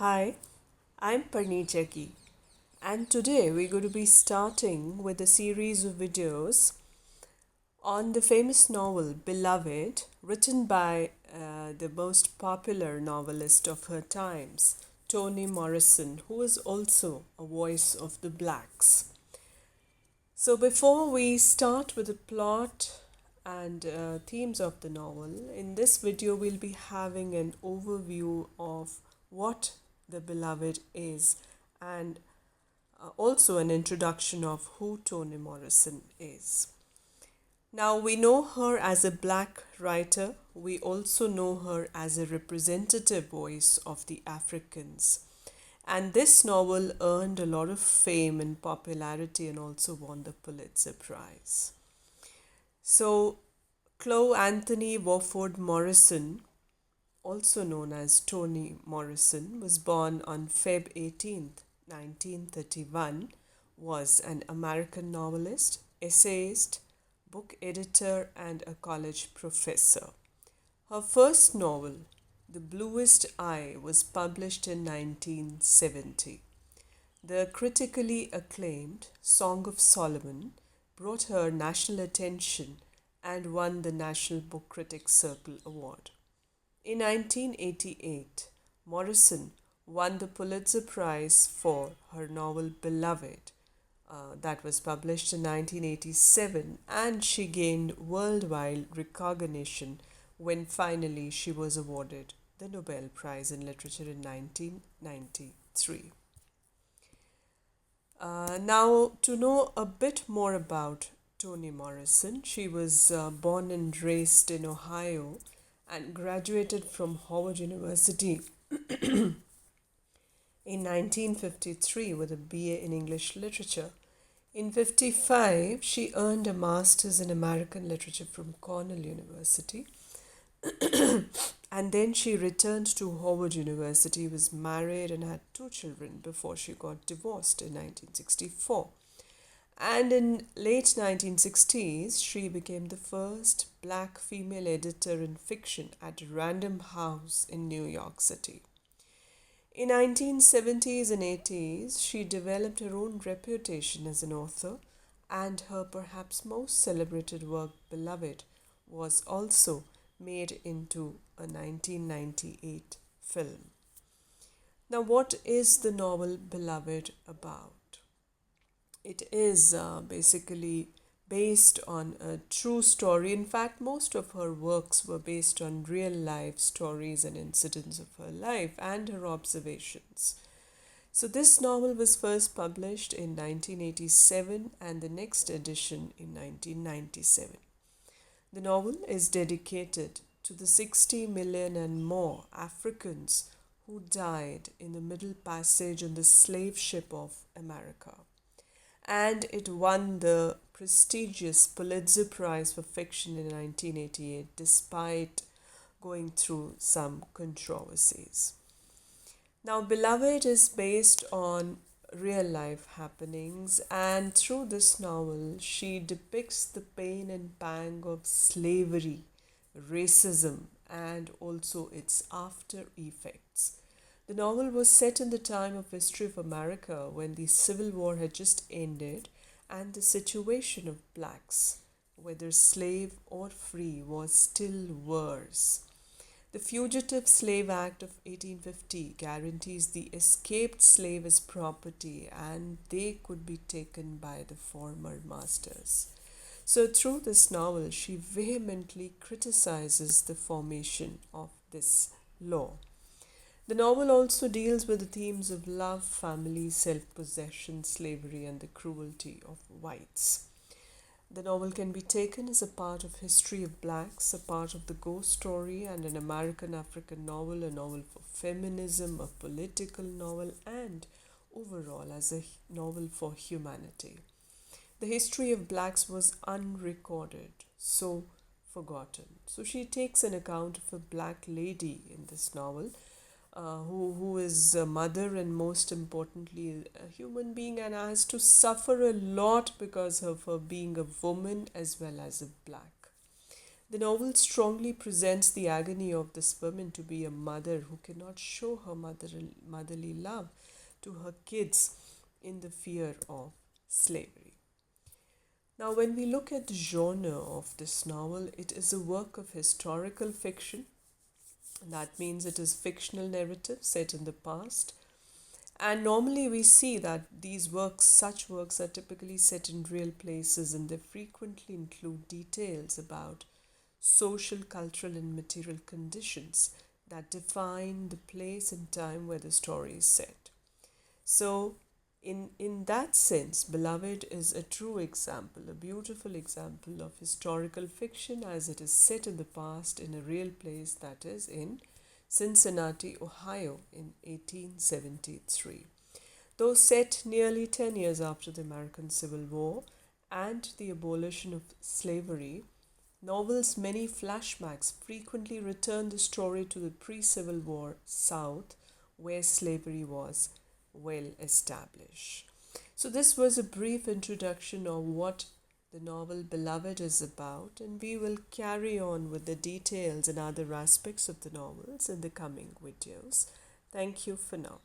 Hi, I'm Parneet Jaggi, and today we're going to be starting with a series of videos on the famous novel Beloved, written by the most popular novelist of her times, Toni Morrison, who is also a voice of the blacks. So, before we start with the plot and themes of the novel, in this video we'll be having an overview of what The Beloved is and also an introduction of who Toni Morrison is. Now, we know her as a black writer, we also know her as a representative voice of the Africans. And this novel earned a lot of fame and popularity and also won the Pulitzer Prize. So, Chloe Anthony Wofford Morrison, also known as Toni Morrison, was born on Feb 18th, 1931, was an American novelist, essayist, book editor, and a college professor. Her first novel, The Bluest Eye, was published in 1970. The critically acclaimed Song of Solomon brought her national attention and won the National Book Critics Circle Award. In 1988, Morrison won the Pulitzer Prize for her novel Beloved, that was published in 1987, and she gained worldwide recognition when finally she was awarded the Nobel Prize in Literature in 1993. Now, to know a bit more about Toni Morrison, she was born and raised in Ohio and graduated from Howard University in 1953 with a BA in English Literature. In 55, she earned a master's in American Literature from Cornell University. And then she returned to Howard University, was married, and had two children before she got divorced in 1964. And in late 1960s, she became the first black female editor in fiction at Random House in New York City. In 1970s and 80s, she developed her own reputation as an author, and her perhaps most celebrated work, Beloved, was also made into a 1998 film. Now, what is the novel Beloved about? It is basically based on a true story. In fact, most of her works were based on real life stories and incidents of her life and her observations. So, this novel was first published in 1987 and the next edition in 1997. The novel is dedicated to the 60 million and more Africans who died in the Middle Passage on the slave ship of America. And it won the prestigious Pulitzer Prize for Fiction in 1988 despite going through some controversies. Now, Beloved is based on real life happenings, and through this novel, she depicts the pain and pang of slavery, racism, and also its after effects. The novel was set in the time of history of America when the Civil War had just ended and the situation of blacks, whether slave or free, was still worse. The Fugitive Slave Act of 1850 guarantees the escaped slave as property and they could be taken by the former masters. So, through this novel, she vehemently criticizes the formation of this law. The novel also deals with the themes of love, family, self possession, slavery, and the cruelty of whites. The novel can be taken as a part of history of blacks, a part of the ghost story, and an American African novel, a novel for feminism, a political novel, and overall as a novel for humanity. The history of blacks was unrecorded, so forgotten. So she takes an account of a black lady in this novel who is a mother and most importantly a human being and has to suffer a lot because of her being a woman as well as a black. The novel strongly presents the agony of this woman to be a mother who cannot show her motherly love to her kids in the fear of slavery. Now, when we look at the genre of this novel, it is a work of historical fiction. That means it is fictional narrative set in the past. And normally we see that such works, are typically set in real places and they frequently include details about social, cultural, and material conditions that define the place and time where the story is set. So, in that sense, Beloved is a true example, a beautiful example of historical fiction as it is set in the past in a real place, that is in Cincinnati, Ohio in 1873. Though set nearly 10 years after the American Civil War and the abolition of slavery, novel's many flashbacks frequently return the story to the pre Civil War South, where slavery was well established. So, this was a brief introduction of what the novel Beloved is about, and we will carry on with the details and other aspects of the novels in the coming videos. Thank you for now.